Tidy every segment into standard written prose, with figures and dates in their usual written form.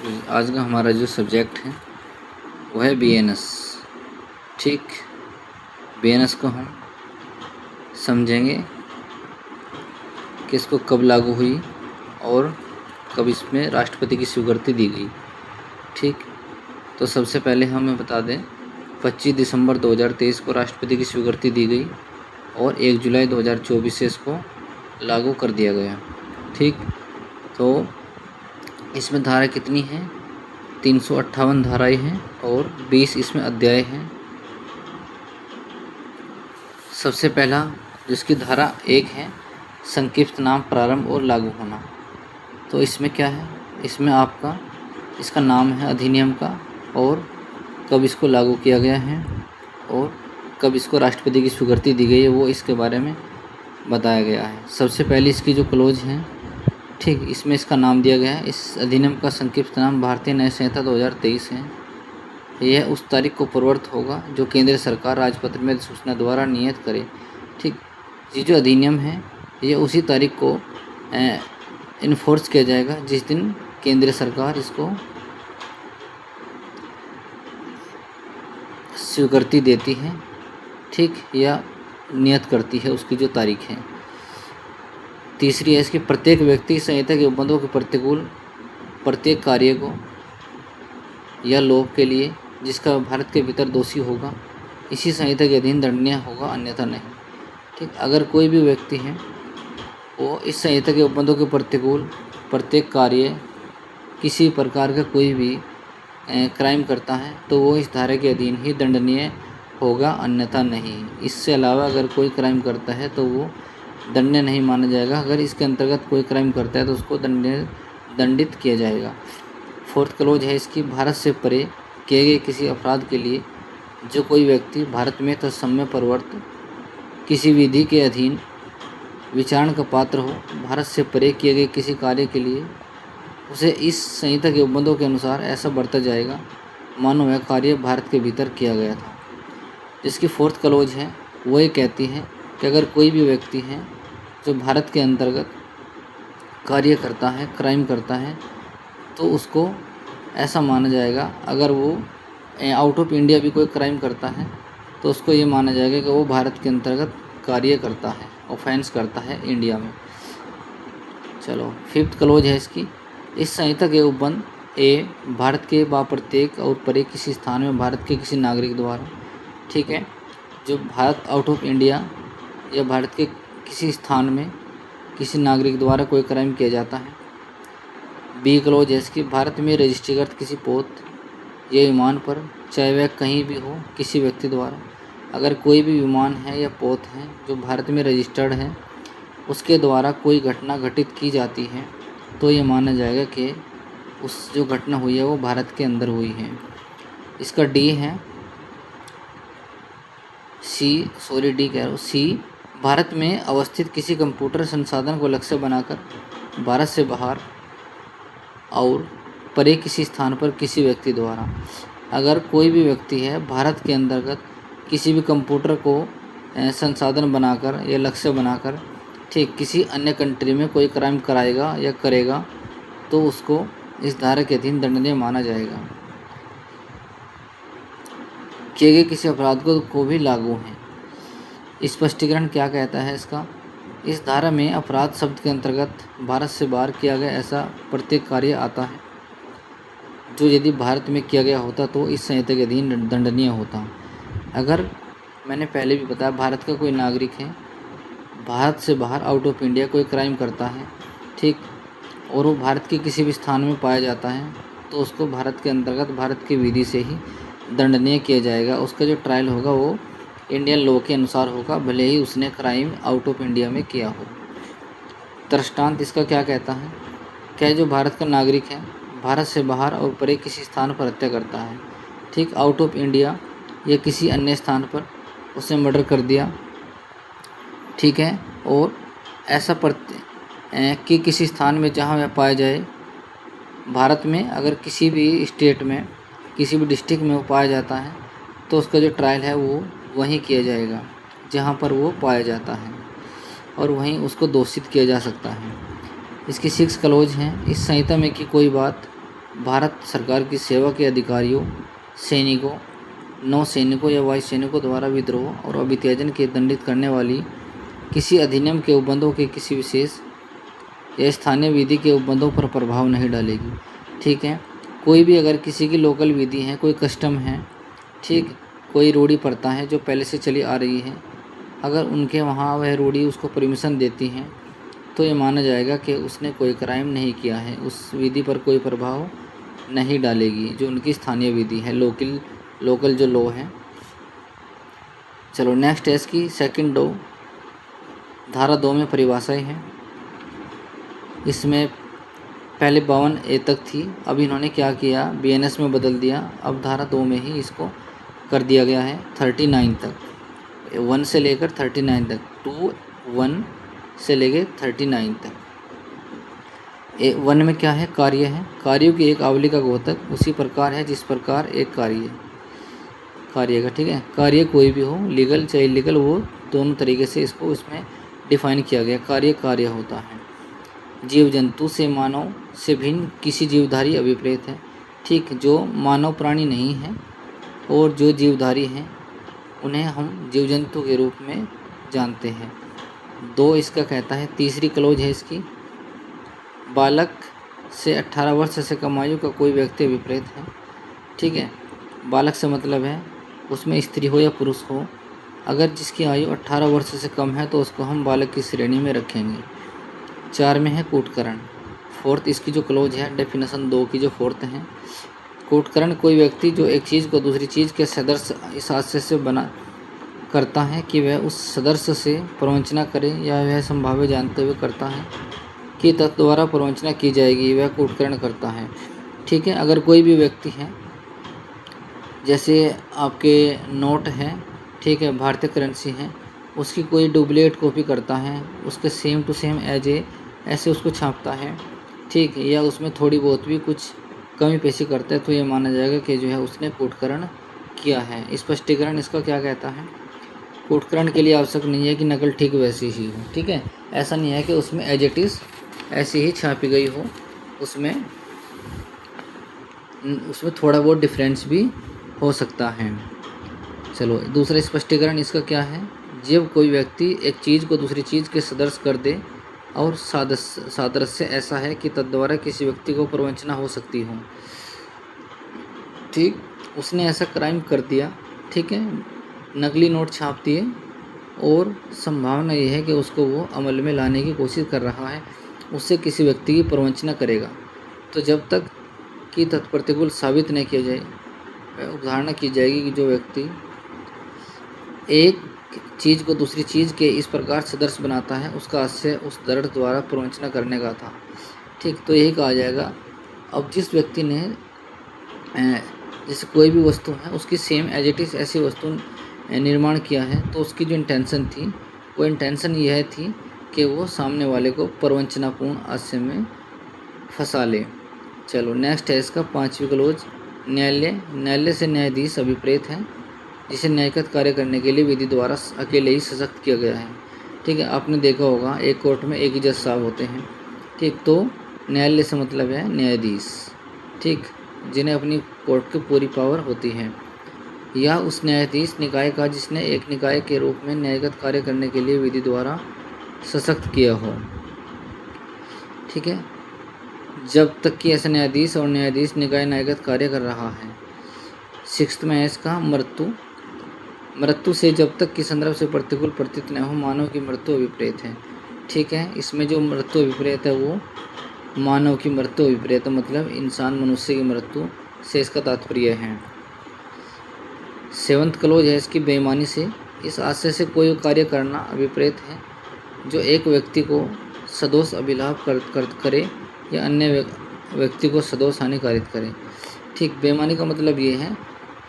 आज का हमारा जो सब्जेक्ट है वो है बीएनएस। ठीक, बीएनएस को हम समझेंगे कि इसको कब लागू हुई और कब इसमें राष्ट्रपति की स्वीकृति दी गई। ठीक, तो सबसे पहले हमें बता दें 25 दिसंबर 2023 को राष्ट्रपति की स्वीकृति दी गई और 1 जुलाई 2024 से इसको लागू कर दिया गया। ठीक, तो इसमें धारा कितनी हैं? 358 धाराएं हैं और 20 इसमें अध्याय हैं। सबसे पहला जिसकी धारा 1 है, संक्षिप्त नाम, प्रारंभ और लागू होना। तो इसमें क्या है? इसमें आपका इसका नाम है अधिनियम का और कब इसको लागू किया गया है और कब इसको राष्ट्रपति की स्वीकृति दी गई है, वो इसके बारे में बताया गया है। सबसे पहले इसकी जो क्लोज है, ठीक, इसमें इसका नाम दिया गया है। इस अधिनियम का संक्षिप्त नाम भारतीय न्याय संहिता 2023 है। यह उस तारीख को प्रवर्त होगा जो केंद्र सरकार राजपत्र में अधिसूचना द्वारा नियत करे। ठीक, ये जो अधिनियम है ये उसी तारीख को इन्फोर्स किया जाएगा जिस दिन केंद्र सरकार इसको स्वीकृति देती है, ठीक, या नियत करती है, उसकी जो तारीख है। तीसरी है इसकी प्रत्येक व्यक्ति संहिता के उपबंधों के प्रतिकूल प्रत्येक कार्य को या लोभ के लिए जिसका भारत के भीतर दोषी होगा इसी संहिता के अधीन दंडनीय होगा, अन्यथा नहीं। ठीक, अगर कोई भी व्यक्ति है वो इस संहिता के उपबंधों के प्रतिकूल प्रत्येक कार्य किसी प्रकार का कोई भी क्राइम करता है तो वो इस धारा के अधीन ही दंडनीय होगा, अन्यथा नहीं। इससे अलावा अगर कोई क्राइम करता है तो वो दंडनीय नहीं माना जाएगा। अगर इसके अंतर्गत कोई क्राइम करता है तो उसको दंडित किया जाएगा। फोर्थ क्लोज है इसकी, भारत से परे किए गए किसी अपराध के लिए जो कोई व्यक्ति भारत में तत्समय प्रवर्त किसी विधि के अधीन विचारण का पात्र हो, भारत से परे किए गए किसी कार्य के लिए उसे इस संहिता के उपबंधों के अनुसार ऐसा बरता जाएगा मानो वह कार्य भारत के भीतर किया गया था। जिसकी फोर्थ क्लोज है वो ये कहती है कि अगर कोई भी व्यक्ति है जो भारत के अंतर्गत कार्य करता है, क्राइम करता है, तो उसको ऐसा माना जाएगा, अगर वो आउट ऑफ इंडिया भी कोई क्राइम करता है तो उसको ये माना जाएगा कि वो भारत के अंतर्गत कार्य करता है, ऑफेंस करता है इंडिया में। चलो, फिफ्थ क्लोज है इसकी, इस संहिता के उपबंध ए भारत के प्रत्येक और परे किसी स्थान में भारत के किसी नागरिक द्वारा, ठीक है, जो भारत आउट ऑफ इंडिया या भारत के किसी स्थान में किसी नागरिक द्वारा कोई क्राइम किया जाता है। बी क्लोज है इसकी, भारत में रजिस्ट्रीकृत किसी पोत या विमान पर, चाहे वह कहीं भी हो, किसी व्यक्ति द्वारा, अगर कोई भी विमान है या पोत है जो भारत में रजिस्टर्ड है, उसके द्वारा कोई घटना घटित की जाती है तो ये माना जाएगा कि उस जो घटना हुई है वो भारत के अंदर हुई है। इसका डी है डी कह रहा हूँ, सी, भारत में अवस्थित किसी कंप्यूटर संसाधन को लक्ष्य बनाकर भारत से बाहर और परे किसी स्थान पर किसी व्यक्ति द्वारा, अगर कोई भी व्यक्ति है भारत के अंतर्गत किसी भी कंप्यूटर को संसाधन बनाकर या लक्ष्य बनाकर, ठीक, किसी अन्य कंट्री में कोई क्राइम कराएगा या करेगा तो उसको इस धारा के अधीन दंडनीय माना जाएगा। किए गए किसी अपराध को भी लागू है। स्पष्टीकरण क्या कहता है इसका? इस धारा में अपराध शब्द के अंतर्गत भारत से बाहर किया गया ऐसा प्रत्येक कार्य आता है जो यदि भारत में किया गया होता तो इस संहिता के अधीन दंडनीय होता। अगर मैंने पहले भी बताया भारत का कोई नागरिक है, भारत से बाहर आउट ऑफ इंडिया कोई क्राइम करता है, ठीक, और वो भारत के किसी भी स्थान में पाया जाता है तो उसको भारत के अंतर्गत भारत की विधि से ही दंडनीय किया जाएगा। उसका जो ट्रायल होगा वो इंडियन लॉ के अनुसार होगा, भले ही उसने क्राइम आउट ऑफ इंडिया में किया हो। दृष्टांत इसका क्या कहता है? क्या जो भारत का नागरिक है, भारत से बाहर और परे किसी स्थान पर हत्या करता है, ठीक, आउट ऑफ इंडिया या किसी अन्य स्थान पर उसने मर्डर कर दिया, ठीक है, और ऐसा कि किसी स्थान में जहाँ वह पाया जाए भारत में, अगर किसी भी स्टेट में किसी भी डिस्ट्रिक्ट में वो पाया जाता है तो उसका जो ट्रायल है वो वहीं किया जाएगा जहाँ पर वो पाया जाता है और वहीं उसको दोषित किया जा सकता है। इसकी 6 क्लोज हैं, इस संहिता में की कोई बात भारत सरकार की सेवा के अधिकारियों, सैनिकों, नौसैनिकों या वायुसैनिकों द्वारा विद्रोह और अभित्यजन के दंडित करने वाली किसी अधिनियम के उपबंधों के किसी विशेष या स्थानीय विधि के उपबंधों पर प्रभाव नहीं डालेगी। ठीक है, कोई भी अगर किसी की लोकल विधि है, कोई कस्टम है, ठीक, कोई रूढ़ी प्रथा है जो पहले से चली आ रही है, अगर उनके वहाँ वह रूढ़ी उसको परमिशन देती हैं तो ये माना जाएगा कि उसने कोई क्राइम नहीं किया है, उस विधि पर कोई प्रभाव नहीं डालेगी जो उनकी स्थानीय विधि है, लोकल जो लॉ है। चलो नेक्स्ट है इसकी सेकंड लॉ, धारा 2 में परिभाषाएं हैं। इसमें पहले 52A तक थी, अब इन्होंने क्या किया, BNS में बदल दिया, अब धारा 2 में ही इसको कर दिया गया है 39 तक, 1 से लेकर 39 तक, 2(1) से लेकर 39 तक। 1 में क्या है, कार्य है, कार्यों की एक आवली का घोतक उसी प्रकार है जिस प्रकार एक कार्य का, ठीक है, कार्य कोई भी हो, लीगल चाहे इलीगल, वो दोनों तरीके से इसको इसमें डिफाइन किया गया। कार्य होता है। जीव जंतु से मानव से भिन्न किसी जीवधारी अभिप्रेत है, ठीक, जो मानव प्राणी नहीं है और जो जीवधारी हैं उन्हें हम जीव जंतु के रूप में जानते हैं। 2 इसका कहता है, तीसरी क्लोज है इसकी, बालक से 18 वर्ष से कम आयु का कोई व्यक्ति अभिप्रेत है। ठीक है, बालक से मतलब है उसमें स्त्री हो या पुरुष हो, अगर जिसकी आयु 18 वर्ष से कम है तो उसको हम बालक की श्रेणी में रखेंगे। 4 में है कूटकरण, फोर्थ इसकी जो क्लोज है, डेफिनेशन 2 की जो फोर्थ है, कूटकरण कोई व्यक्ति जो एक चीज़ को दूसरी चीज़ के सदस्य इस आशय से बना करता है कि वह उस सदस्य से प्रवंचना करे या वह संभाव्य जानते हुए करता है कि तत्व द्वारा प्रवंचना की जाएगी, वह कूटकरण करता है। ठीक है, अगर कोई भी व्यक्ति है, जैसे आपके नोट हैं, ठीक है, भारतीय करेंसी है, उसकी कोई डुप्लीकेट कॉपी करता है, उसके सेम टू सेम एज ऐसे उसको छापता है, ठीक, या उसमें थोड़ी बहुत भी कुछ कमी पेशी करता है, तो ये माना जाएगा कि जो है उसने कूटकरण किया है। स्पष्टीकरण इसका क्या कहता है, कूटकरण के लिए आवश्यक नहीं है कि नकल ठीक वैसी ही हो। ठीक है, ऐसा नहीं है कि उसमें एज इट इज़ ऐसी ही छापी गई हो, उसमें थोड़ा बहुत डिफरेंस भी हो सकता है। चलो दूसरा स्पष्टीकरण इसका क्या है, जब कोई व्यक्ति एक चीज़ को दूसरी चीज़ के सदृश कर दे और सादृश्य ऐसा है कि तद्वारा किसी व्यक्ति को प्रवंचना हो सकती हो। ठीक, उसने ऐसा क्राइम कर दिया, ठीक है, नकली नोट छाप दिए और संभावना यह है कि उसको वो अमल में लाने की कोशिश कर रहा है, उससे किसी व्यक्ति की प्रवंचना करेगा। तो जब तक कि तत्प्रतिकूल साबित नहीं किया जाए, उदाहरण की जाएगी कि जो व्यक्ति एक चीज़ को दूसरी चीज़ के इस प्रकार सदृश बनाता है, उसका आशय उस दृढ़ द्वारा प्रवंचना करने का था। ठीक, तो यही कहा जाएगा। अब जिस व्यक्ति ने जैसे कोई भी वस्तु है उसकी सेम एज इट इज़ ऐसी वस्तु निर्माण किया है, तो उसकी जो इंटेंशन थी वो इंटेंशन यह थी कि वो सामने वाले को प्रवंचनापूर्ण आशय में फंसा ले। चलो नेक्स्ट है इसका 5वीं क्लोज, न्यायालय से न्यायाधीश अभिप्रेत है जिसे न्यायिक कार्य करने के लिए विधि द्वारा अकेले ही सशक्त किया गया है। ठीक है, आपने देखा होगा एक कोर्ट में एक ही जज साहब होते हैं। ठीक, तो न्यायालय से मतलब है न्यायाधीश, ठीक, जिन्हें अपनी कोर्ट की पूरी पावर होती है, या उस न्यायाधीश निकाय का जिसने एक निकाय के रूप में न्यायिक कार्य करने के लिए विधि द्वारा सशक्त किया हो। ठीक है, जब तक कि ऐसा न्यायाधीश और न्यायाधीश निकाय न्यायिक कार्य कर रहा है। 6th में है इसका मृत्यु से जब तक कि संदर्भ से प्रतिकूल प्रतीत न हो, मानव की मृत्यु अभिप्रेत है। ठीक है, इसमें जो मृत्यु अभिप्रेत है वो मानव की मृत्यु अभिप्रेत मतलब इंसान मनुष्य की मृत्यु से इसका तात्पर्य है। 7th क्लोज है इसकी, बेईमानी से इस आशय से कोई कार्य करना अभिप्रेत है जो एक व्यक्ति को सदोष अभिलाभ करे या अन्य व्यक्ति को सदोष हानिकारित करे। ठीक, बेईमानी का मतलब ये है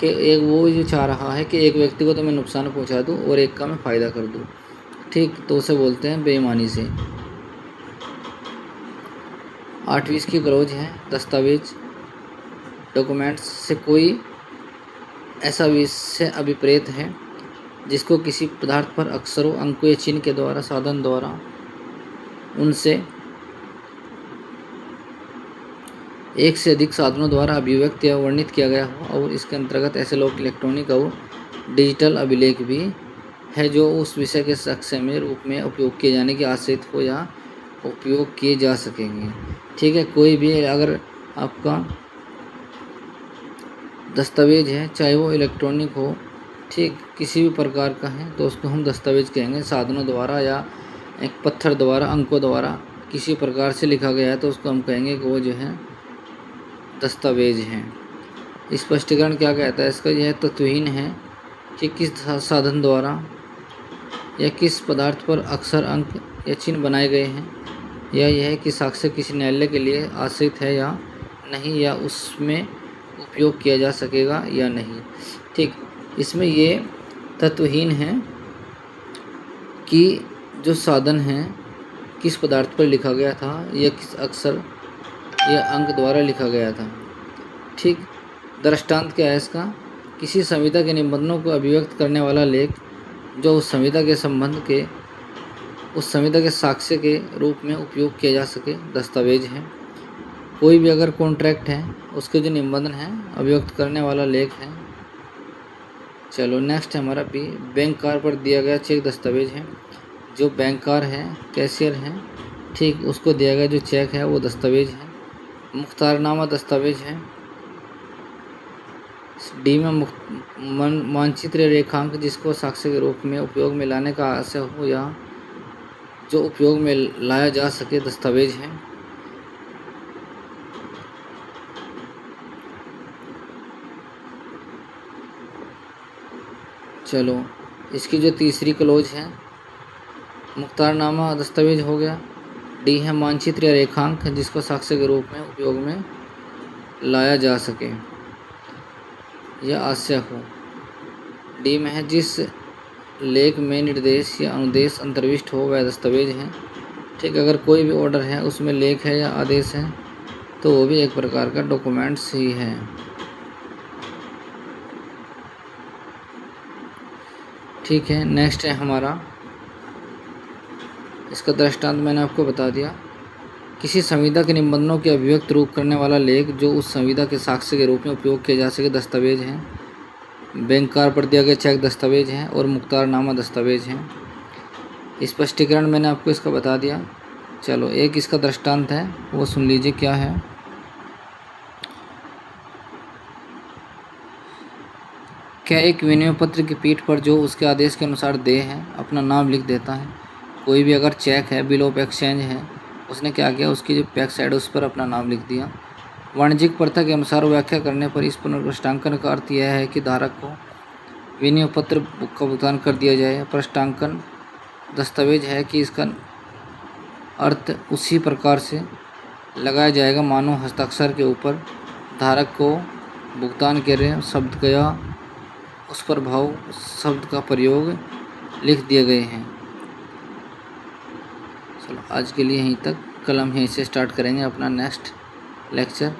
कि एक वो जो चाह रहा है कि एक व्यक्ति को तो मैं नुकसान पहुंचा दूं और एक का मैं फ़ायदा कर दूं। ठीक, तो उसे बोलते हैं बेईमानी से। 8वीं इसकी क्लोज है, दस्तावेज डॉक्यूमेंट्स से कोई ऐसा विषय अभिप्रेत है जिसको किसी पदार्थ पर अक्षरों, अंकों या चिन्ह के द्वारा साधन द्वारा उनसे एक से अधिक साधनों द्वारा अभिव्यक्त या वर्णित किया गया हो, और इसके अंतर्गत ऐसे लोग इलेक्ट्रॉनिक और डिजिटल अभिलेख भी है जो उस विषय के सक्ष्य रूप में उपयोग किए जाने की आश्रित हो या उपयोग किए जा सकेंगे। ठीक है, कोई भी अगर आपका दस्तावेज है, चाहे वो इलेक्ट्रॉनिक हो, ठीक किसी भी प्रकार का है, तो उसको हम दस्तावेज कहेंगे। साधनों द्वारा या एक पत्थर द्वारा, अंकों द्वारा किसी प्रकार से लिखा गया है तो उसको हम कहेंगे कि वो जो है दस्तावेज है। स्पष्टीकरण क्या कहता है इसका? यह तत्वहीन है कि किस साधन द्वारा या किस पदार्थ पर अक्षर, अंक या चिन्ह बनाए गए हैं, या यह है कि साक्ष्य किसी न्यायालय के लिए आश्रित है या नहीं, या उसमें उपयोग किया जा सकेगा या नहीं। ठीक, इसमें ये तत्वहीन है कि जो साधन है किस पदार्थ पर लिखा गया था या किस अक्षर या अंक द्वारा लिखा गया था। ठीक, दृष्टांत क्या है इसका? किसी संविदा के निबंधों को अभिव्यक्त करने वाला लेख जो उस संविदा के संबंध के, उस संविदा के साक्ष्य के रूप में उपयोग किया जा सके, दस्तावेज है। कोई भी अगर कॉन्ट्रैक्ट है, उसके जो निबंधन है अभिव्यक्त करने वाला लेख है। चलो नेक्स्ट है हमारा बी, बैंक कार पर दिया गया चेक दस्तावेज है। जो बैंक कार है, कैशियर है, ठीक, उसको दिया गया जो चेक है वो दस्तावेज है। मुख्तारनामा दस्तावेज है। डी में मानचित्र रेखांक जिसको साक्ष्य के रूप में उपयोग में लाने का आशय हो या जो उपयोग में लाया जा सके, दस्तावेज है। चलो इसकी जो तीसरी क्लोज है, मुख्तारनामा दस्तावेज हो गया। डी है मानचित्र या रेखांक जिसको साक्ष्य के रूप में उपयोग में लाया जा सके या आशय हो। डी में है जिस लेख में निर्देश या अनुदेश अंतर्विष्ट हो वह दस्तावेज है। ठीक, अगर कोई भी ऑर्डर है उसमें लेख है या आदेश है तो वो भी एक प्रकार का डॉक्यूमेंट्स ही है। ठीक है, नेक्स्ट है हमारा, इसका दृष्टांत मैंने आपको बता दिया। किसी संविदा के निबंधों के अभिव्यक्त रूप करने वाला लेख जो उस संविदा के साक्ष्य के रूप में उपयोग किया जा सके, दस्तावेज है। बैंक कार पर दिया गया चेक दस्तावेज है और मुख्तारनामा दस्तावेज है। स्पष्टीकरण मैंने आपको इसका बता दिया। चलो एक इसका दृष्टांत है वो सुन लीजिए क्या है। क्या एक विनिमय पत्र की पीठ पर जो उसके आदेश के अनुसार देय है अपना नाम लिख देता है? कोई भी अगर चेक है, बिल ऑफ एक्सचेंज है, उसने क्या किया, उसकी जो बैक साइड है उस पर अपना नाम लिख दिया। वाणिज्यिक प्रथा के अनुसार व्याख्या करने पर इस पुनर्पृष्ठांकन का अर्थ यह है कि धारक को विनिमय पत्र का भुगतान कर दिया जाए। पृष्ठांकन दस्तावेज है कि इसका अर्थ उसी प्रकार से लगाया जाएगा मानो हस्ताक्षर के ऊपर धारक को भुगतान के लिए शब्द का या उस पर भाव शब्द का प्रयोग लिख दिए गए हैं। चलो आज के लिए यहीं तक, कल हम यहीं से स्टार्ट करेंगे अपना नेक्स्ट लेक्चर।